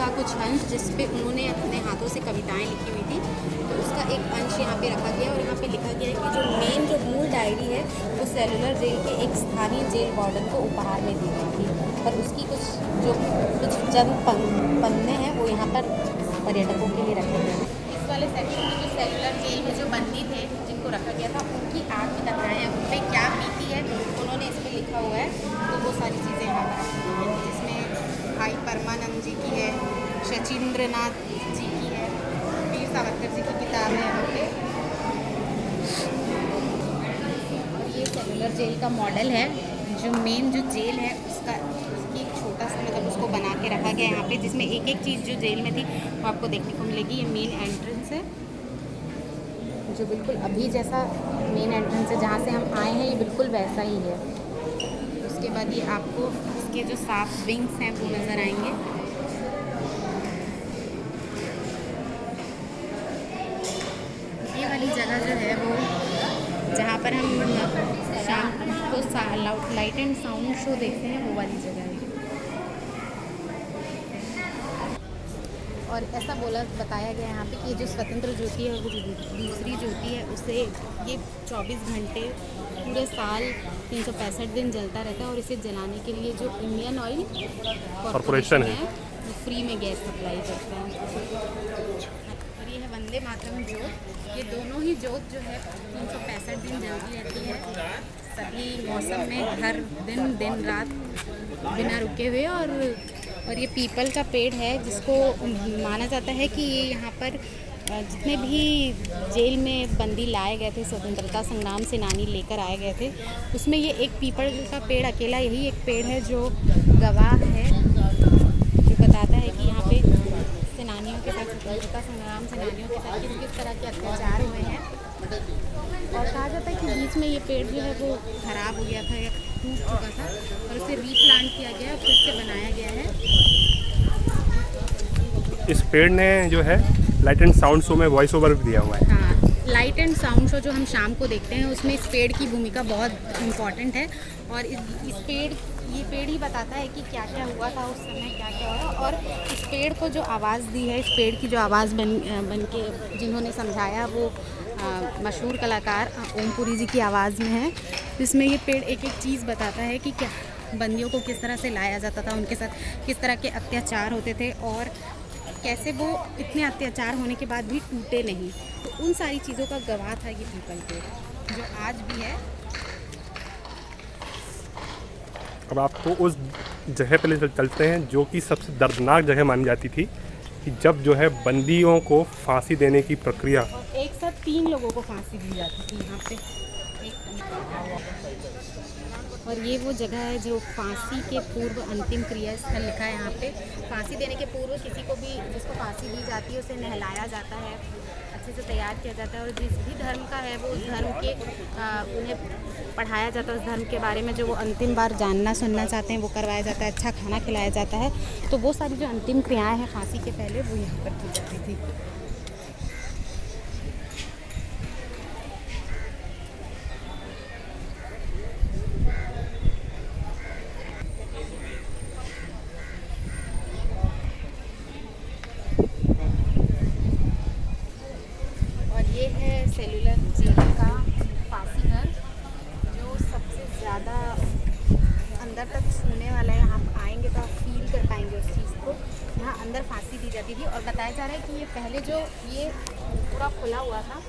का कुछ अंश जिस पे उन्होंने अपने हाथों से कविताएं लिखी हुई थी, तो उसका एक अंश यहाँ पे रखा गया और यहाँ पे लिखा गया है कि जो मूल डायरी है वो सेलुलर जेल के एक स्थानीय जेल वार्डन को उपहार में दी गई थी, पर उसकी कुछ चंद पन्ने हैं वो यहाँ पर पर्यटकों के लिए रखे गए हैं। इस वाले सेक्शन में जो सेलुलर जेल में जो बंदी थे जिनको रखा गया था उनकी आँख की कथाएँ, उन पर क्या बीती है उन्होंने इस पर लिखा हुआ है, तो वो सारी चीज़ें यहाँ पर रखी हैं, जिसमें भाई परमानंद जी की है, शचीन्द्रनाथ जी की है, वीर सावरकर जी की किताब है यहाँ पे। और ये सेलुलर जेल का मॉडल है, जो मेन जो जेल है उसकी एक छोटा सा मतलब उसको बना के रखा गया है यहाँ पे, जिसमें एक एक चीज़ जो जेल में थी वो आपको देखने को मिलेगी। ये मेन एंट्रेंस है, जो बिल्कुल अभी जैसा मेन एंट्रेंस है जहाँ से हम आए हैं, ये बिल्कुल वैसा ही है। उसके बाद ये आपको इसके जो 7 विंग्स हैं वो नज़र आएंगे। ये वाली जगह जो है वो जहाँ पर हम शाम को लाइट एंड साउंड शो देखते हैं, वो वाली जगह है। और ऐसा बताया गया यहाँ पे कि ये जो स्वतंत्र ज्योति है वो दूसरी ज्योति है, उसे ये 24 घंटे पूरे साल 365 दिन जलता रहता है, और इसे जलाने के लिए जो इंडियन ऑयल कॉर्पोरेशन है वो फ्री में गैस सप्लाई करता है। और ये है वंदे मातरम जोत, ये दोनों ही जोत जो है 365 दिन जलती रहती है, सभी मौसम में, हर दिन रात बिना रुके हुए। और ये पीपल का पेड़ है जिसको माना जाता है कि ये यहाँ पर जितने भी जेल में बंदी लाए गए थे, स्वतंत्रता संग्राम सेनानी लेकर आए गए थे, उसमें ये एक पीपल का पेड़ अकेला यही एक पेड़ है जो गवाह है, जो बताता है कि यहाँ पे सेनानियों के साथ, स्वतंत्रता संग्राम सेनानियों के साथ किस तरह के अत्याचार हुए हैं। और कहा जाता है कि बीच में ये पेड़ जो है वो ख़राब हो गया था या टूट चुका था, और उसे रीप्लांट किया गया, फिर से बनाया गया है। इस पेड़ ने जो है लाइट एंड साउंड शो में वॉइस ओवर भी दिया हुआ है। हाँ, लाइट एंड साउंड शो जो हम शाम को देखते हैं उसमें इस पेड़ की भूमिका बहुत इम्पॉर्टेंट है, और ये पेड़ ही बताता है कि क्या क्या हुआ था उस समय, क्या क्या हुआ। और इस पेड़ को जो आवाज़ दी है, इस पेड़ की जो आवाज़ बन के जिन्होंने समझाया वो मशहूर कलाकार ओमपुरी जी की आवाज़ में है, जिसमें ये पेड़ एक एक चीज़ बताता है कि क्या बंदियों को किस तरह से लाया जाता था, उनके साथ किस तरह के अत्याचार होते थे, और कैसे वो इतने अत्याचार होने के बाद भी टूटे नहीं। तो उन सारी चीज़ों का गवाह था ये पीपल पेड़, जो आज भी है। अब आपको उस जगह पे ले चलते हैं जो कि सबसे दर्दनाक जगह मानी जाती थी, कि जब जो है बंदियों को फांसी देने की प्रक्रिया, और एक साथ 3 लोगों को फांसी दी जाती थी यहाँ पे। और ये वो जगह है जो फांसी के पूर्व अंतिम क्रिया स्थल लिखा है यहाँ पे। फांसी देने के पूर्व किसी को भी जिसको फांसी दी जाती है उसे नहलाया जाता है, अच्छे से तैयार किया जाता है, और जिस भी धर्म का है वो उस धर्म के उन्हें पढ़ाया जाता है, उस धर्म के बारे में जो वो अंतिम बार जानना सुनना चाहते हैं वो करवाया जाता है, अच्छा खाना खिलाया जाता है। तो वो सारी जो अंतिम क्रियाएँ हैं फांसी के पहले वो यहाँ पर की जाती थी। ये है सेलुलर जेल का फांसी घर, जो सबसे ज़्यादा अंदर तक छूने वाला है। यहाँ आएंगे तो आप फील कर पाएंगे उस चीज़ को। यहाँ अंदर फांसी दी जाती थी, और बताया जा रहा है कि ये पहले जो ये पूरा खुला हुआ था,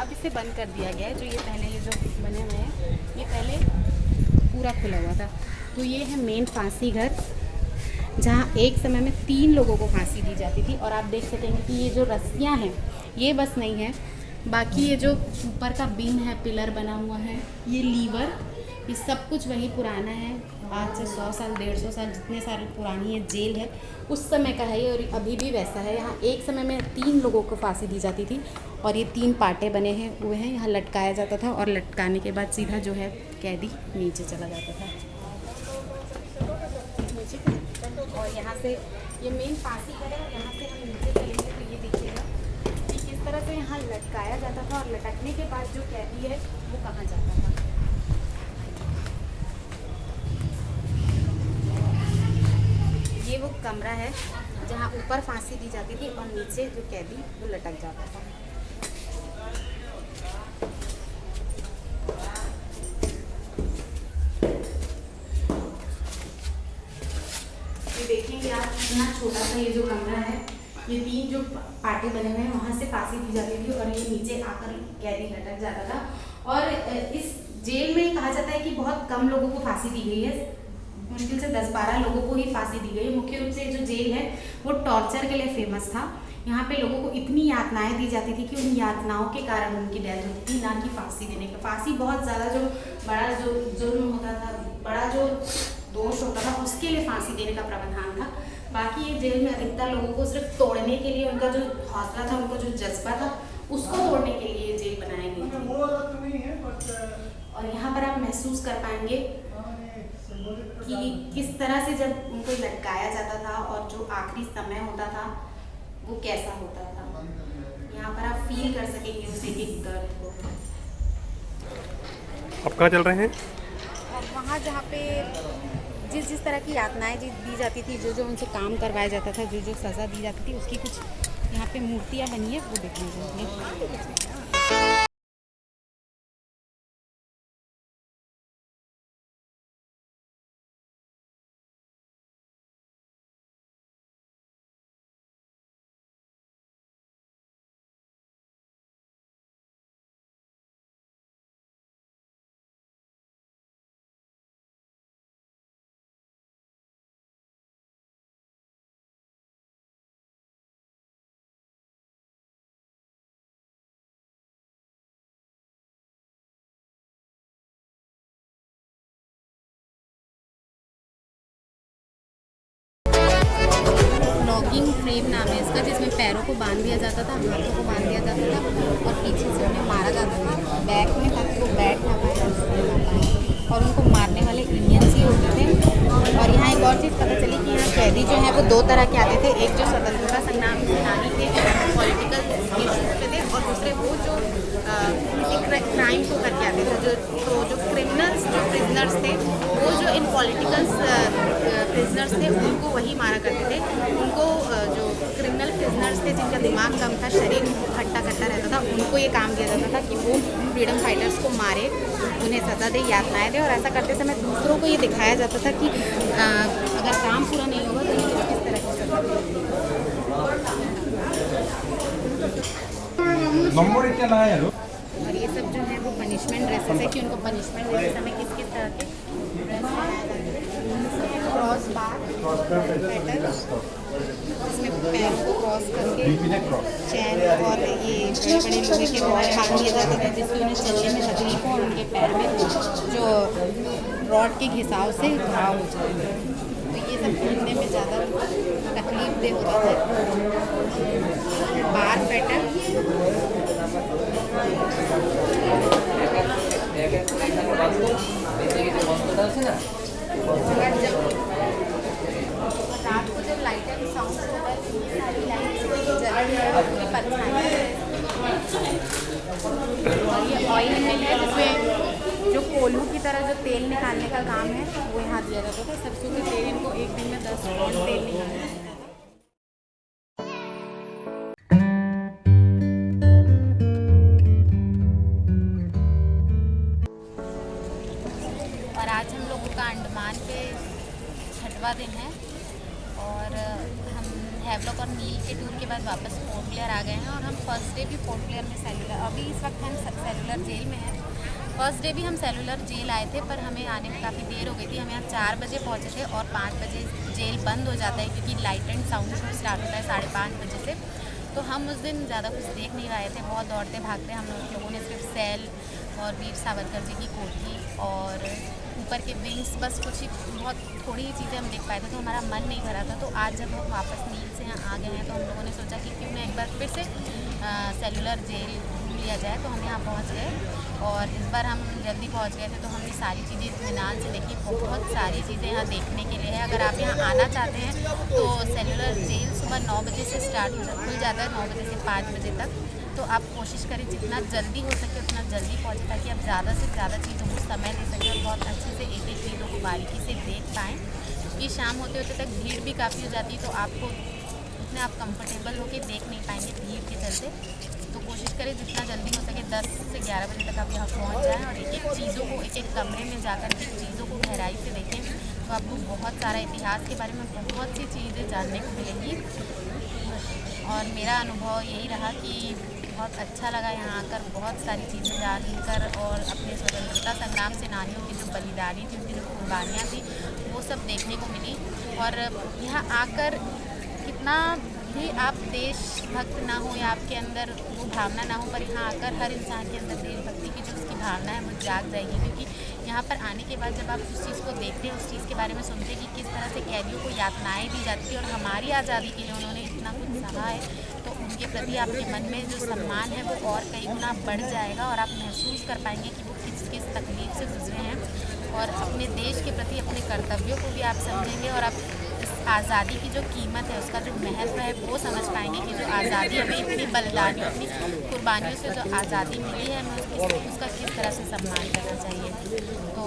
अब इसे बंद कर दिया गया है। जो ये पहले ये जो बने हुए हैं, ये पहले पूरा खुला हुआ था। तो ये है मेन फांसी घर, जहाँ एक समय में 3 लोगों को फांसी दी जाती थी। और आप देख सकेंगे कि ये जो रस्सियाँ हैं ये बस नहीं है, बाकी ये जो ऊपर का बीम है, पिलर बना हुआ है, ये लीवर, ये सब कुछ वही पुराना है। आज से 100 साल 150 साल जितने साल पुरानी ये जेल है उस समय का है ये, और अभी भी वैसा है। यहाँ एक समय में 3 लोगों को फांसी दी जाती थी, और ये 3 पाटे बने हैं हुए हैं। यहाँ लटकाया जाता था, और लटकाने के बाद सीधा जो है कैदी नीचे चला जाता था। और यहाँ से ये मेन फांसी घर है, यहाँ से हम नीचे चलेंगे तो ये देखिएगा कि किस तरह से यहाँ लटकाया जाता था, और लटकने के बाद जो कैदी है वो कहाँ जाता था। ये वो कमरा है जहाँ ऊपर फांसी दी जाती थी और नीचे जो कैदी वो लटक जाता था। ये देखेंगे आप, इतना छोटा सा ये जो कमरा है, ये 3 जो पार्टी बने हुए हैं, वहाँ से फांसी दी जाती थी और ये नीचे आकर कैदी लटक जाता था। और इस जेल में कहा जाता है कि बहुत कम लोगों को फांसी दी गई है, मुश्किल से 10-12 लोगों को ही फांसी दी गई है। मुख्य रूप से ये जो जेल है वो टॉर्चर के लिए फेमस था। यहाँ पे लोगों को इतनी यातनाएं दी जाती थी कि उन यातनाओं के कारण उनकी डेथ होती थी, ना कि फांसी देने का। फांसी बहुत ज़्यादा जो बड़ा जो जुर्म होता था, बड़ा जो दोष होता था, उसके लिए फांसी देने का प्रावधान था। बाकी ये जेल में अधिकतर लोगों को सिर्फ तोड़ने के लिए, उनका जो हौसला था, उनका जो जज्बा था, उसको तोड़ने के लिए ये जेल बनाई गई थी। और यहाँ पर आप महसूस कर पाएंगे कि किस तरह से जब उनको लटकाया जाता था और जो आखिरी समय होता था वो कैसा होता था। यहाँ पर आप फील कर सकेंगे उस एक दर्द को। अब कहाँ चल रहे हैं? और वहाँ जहाँ पे जिस तरह की यातनाएं दी जाती थी, जो उनसे काम करवाया जाता था, जो सज़ा दी जाती थी, उसकी कुछ यहाँ पे मूर्तियाँ बनी है, वो देखने जाएंगे। लॉगिंग फ्रेम नाम है इसका, जिसमें पैरों को बांध दिया जाता था, हाथों को बांध दिया जाता था और पीछे से उन्हें मारा जाता था बैक में, ताकि वो बैठ ना पाए और सो ना पाए। और उनको मारने वाले इंडियंस ही होते थे। और यहाँ एक और चीज़ पता चली कि यहाँ कैदी जो है वो 2 तरह के आते थे। एक जो स्वतंत्रता संग्राम सेनानी थे, पॉलिटिकल इश्यूज पे थे, और दूसरे वो जो किसी क्राइम को करके आते थे। जो क्रिमिनल्स, जो प्रिजनर्स थे, वो जो इन पॉलिटिकल प्रिजनर्स थे उनको वही मारा करते थे। उनको जो क्रिमिनल प्रिजनर्स थे, जिनका दिमाग कम था, शरीर खट्टा खट्टा रहता था, उनको ये काम दिया जाता था कि वो फ्रीडम फाइटर्स को मारे, उन्हें सज़ा दे, यातनाएं दे। और ऐसा करते समय दूसरों को ये दिखाया जाता था कि अगर काम पूरा नहीं होगा तो ये किस तरह की सज़ा देंगे। और ये सब जो है वो पनिशमेंट ड्रेसेस है कि उनको पनिशमेंट देते समय किस किस तरह के ड्रेस पहनाए जाते हैं। क्रॉस बार पैटर्न, जिसमें पैरों को क्रॉस करके चैन और ये बड़े बड़े लोहे के रॉड बांध दिए जाते थे, जिससे उन्हें चलने में तकलीफ हो और उनके पैर में जो रॉड के घिसाव से घाव हो जाए। तो ये सब पहनने में ज़्यादा तकलीफ दे होता है। बार पैटर्न, रात को जब लाइटर साउंड होता है तो ये सारी लाइट्स जलती परछाई। और ये ऑयल मिल है, जिसमें जो कोल्हू की तरह जो तेल निकालने का काम है वो यहाँ दिया जाता था। सरसों के तेल, इनको एक दिन में 10 टन तेल निकालना होता था। और आज हम लोगों का अंडमान पे 6वां दिन है और हम हैवलॉक और नील के टूर के बाद वापस पोर्ट ब्लेयर आ गए हैं। और हम फर्स्ट डे भी पोर्ट ब्लेयर में सेलुलर, अभी इस वक्त हम सेलुलर जेल में हैं। फर्स्ट डे भी हम सेलुलर जेल आए थे, पर हमें आने में काफ़ी देर हो गई थी। हम यहाँ 4 बजे पहुँचे थे और 5 बजे जेल बंद हो जाता है, क्योंकि light and sound show start होता है 5:30 बजे से। तो हम उस दिन ज़्यादा कुछ देख नहीं रहे थे, बहुत दौड़ते भागते हम लोगों ने सिर्फ सेल और वीर सावरकर जी की कोठी और ऊपर के विंग्स, बस कुछ ही बहुत थोड़ी ही चीज़ें हम देख पाए थे, तो हमारा मन नहीं भरा था। तो आज जब हम वापस नील से यहाँ आ गए हैं तो हम लोगों ने सोचा कि क्यों ना एक बार फिर से सेलुलर जेल घूम लिया जाए। तो हम यहाँ पहुँच गए और इस बार हम जल्दी पहुँच गए थे, तो हमने सारी चीज़ें इत्मीनान से देखी। बहुत सारी चीज़ें यहाँ देखने के लिए है। अगर आप यहाँ आना चाहते हैं तो सेलुलर जेल सुबह 9 बजे से खुल जाता है, 9 बजे से 5 बजे तक। तो आप कोशिश करें जितना जल्दी हो सके उतना जल्दी पहुँचे, ताकि आप ज़्यादा से ज़्यादा चीज़ों को समय दे सकें और बहुत अच्छे से एक एक चीज़ों को बारीकी से देख पाएँ। क्योंकि शाम होते होते तक भीड़ भी काफ़ी हो जाती है, तो आपको उतने आप कंफर्टेबल होकर देख नहीं पाएंगे भीड़ के चलते। तो कोशिश करें जितना जल्दी हो सके 10 से 11 बजे तक आप यहाँ पहुँच जाएँ और एक एक चीज़ों को, एक एक कमरे में जाकर के चीज़ों को गहराई से देखें, तो आपको बहुत सारा इतिहास के बारे में बहुत सी चीज़ें जानने को मिलेंगी। और मेरा अनुभव यही रहा कि बहुत अच्छा लगा यहाँ आकर, बहुत सारी चीज़ें जानकर, और अपने स्वतंत्रता संग्राम सेनानियों की जो बलिदानी थी, उनकी जो कुर्बानियाँ थी, वो सब देखने को मिली। और यहाँ आकर कितना भी आप देशभक्त ना हो या आपके अंदर वो भावना ना हो, पर यहाँ आकर हर इंसान के अंदर देशभक्ति की जो उसकी भावना है वो जाग जाएगी। क्योंकि यहाँ पर आने के बाद जब आप उस चीज़ को देखते हैं, उस चीज़ के बारे में सुनते हैं कि किस तरह से कैदियों को यातनाएं दी जाती थी और हमारी आज़ादी के लिए उन्होंने इतना कुछ सहा है, तो उनके प्रति आपके मन में जो सम्मान है वो और कई गुना बढ़ जाएगा और आप महसूस कर पाएंगे कि वो किस किस तकलीफ से गुजरे हैं, और अपने देश के प्रति अपने कर्तव्यों को भी आप समझेंगे, और आप इस आज़ादी की जो कीमत है, उसका जो महत्व है वो समझ पाएंगे कि जो आज़ादी हमें इतनी बलिदानियों, इतनी कुर्बानियों से जो आज़ादी मिली है, हमें उसका किस तरह से सम्मान करना चाहिए। तो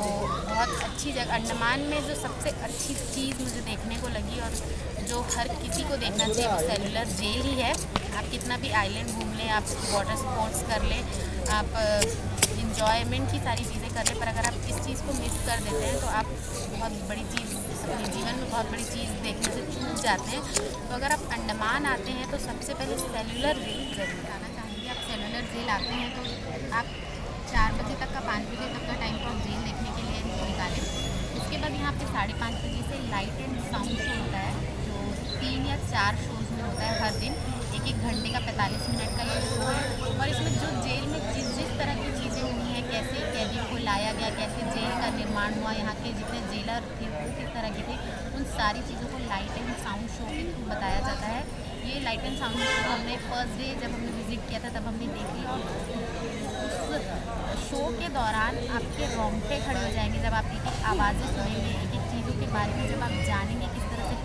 बहुत अच्छी जगह अंडमान में जो सबसे अच्छी चीज़ मुझे देखने को लगी और जो हर किसी को देखना चाहिए वो सेलुलर जेल ही है। आप कितना भी आइलैंड घूम लें, आप वाटर स्पोर्ट्स कर लें, आप इंजॉयमेंट की सारी चीज़ें कर लें, पर अगर आप इस चीज़ को मिस कर देते हैं तो आप बहुत बड़ी चीज़ अपने जीवन में बहुत बड़ी चीज़ देखने से चूक जाते हैं। तो अगर आप अंडमान आते हैं तो सबसे पहले सेलुलर जेल जरूर आना चाहिए। आप सेलुलर जेल आते हैं तो आप 4 बजे तक का 5 बजे तक का टाइम को आप जेल देखने के लिए निकालें। उसके बाद यहाँ पे 5:30 बजे से लाइट एंड साउंड शो होता है, जो 3 या 4 शोज़ में होता है हर दिन। एक घंटे का 45 मिनट का ये शो है, और इसमें जो जेल में जिस तरह की चीज़ें हुई हैं, कैसे कैदियों को लाया गया, कैसे जेल का निर्माण हुआ, यहाँ के जितने जेलर थे वो किस तरह के थे, उन सारी चीज़ों को लाइट एंड साउंड शो के थ्रू बताया जाता है। ये लाइट एंड साउंड शो हमने फर्स्ट डे जब हमने विज़िट किया था तब हमने देखी, और उस शो के दौरान आपके रोंगटे खड़े हो जाएंगे जब आप एक एक आवाज़ें सुनेंगे, एक एक चीज़ों के बारे में जब आप जानेंगे, किस तरह से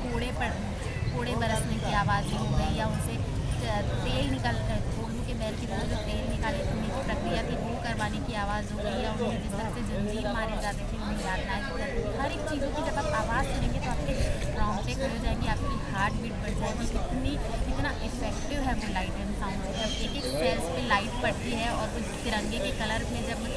कोड़े बरसने की आवाज़ें हो गई, या उनसे तेल निकल घोड़ों के बैल की तरह जो तेल निकालने की प्रक्रिया थी वो करवाने की आवाज़ हो गई, या उन्हें जिस तरह से जंजीर मारे जाते थे उन्हें यातनाएं दी जाती थी। हर एक चीज़ों की जब आप आवाज़ सुनेंगे तो आपके रोंगटे खड़े हो जाएंगे, आपकी हार्ट बीट बढ़ जाएगी। कितना इफेक्टिव है वो लाइट एंड साउंड। जब एक एक सेल्स पे लाइट पड़ती है और कुछ तिरंगे के कलर में जब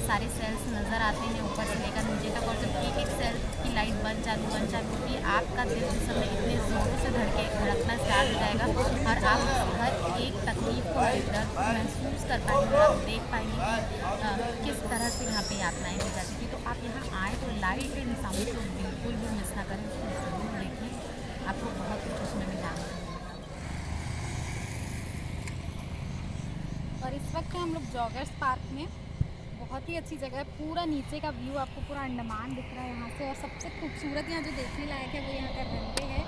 सारे सेल्स नज़र आते हैं ऊपर से लेकर नीचे तक, और जब एक एक सेल की लाइट बन चालू होती है, आपका दिल उस समय इतने ज़ोरों से धड़कना स्टार्ट हो जाएगा, और आप हर एक तकलीफ को, दर्द को महसूस कर पाएंगे, आप देख पाएंगे कि किस तरह से यहाँ पे यातनाएं दी जाती थी। तो आप यहाँ आए तो लाइट एंड साउंड को बिल्कुल भी मिस ना करें, उसको ज़रूर देखिए, आपको बहुत कुछ उसमें भी जानना है। और इस वक्त हम लोग जॉगर्स पार्क में, बहुत ही अच्छी जगह है, पूरा नीचे का व्यू आपको पूरा अंडमान दिख रहा है यहाँ से, और सबसे खूबसूरत यहाँ जो देखने लायक है वो यहाँ का रनवे है।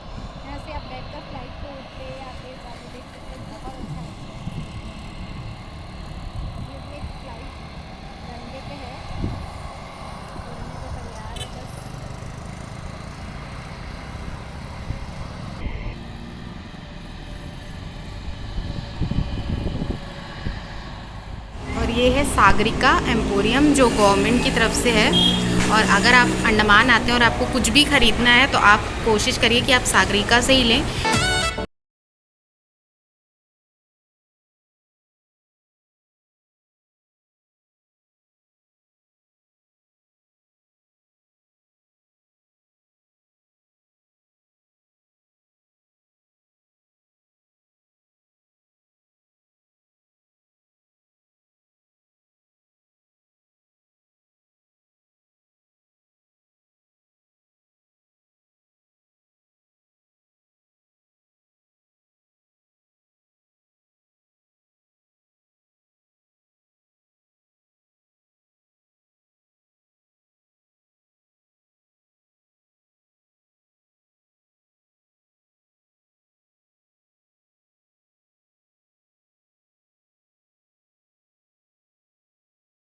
यहाँ से आप बैठ कर फ्लाइट को उठते आते जाते देख सकते हैं, बहुत अच्छा लगता है। ये भी एक फ्लाइट रनवे पे है, उड़ने को तैयार है बस। और ये है सागरिका एम्पोरियम जो गवर्नमेंट की तरफ से है, और अगर आप अंडमान आते हैं और आपको कुछ भी ख़रीदना है तो आप कोशिश करिए कि आप सागरिका से ही लें।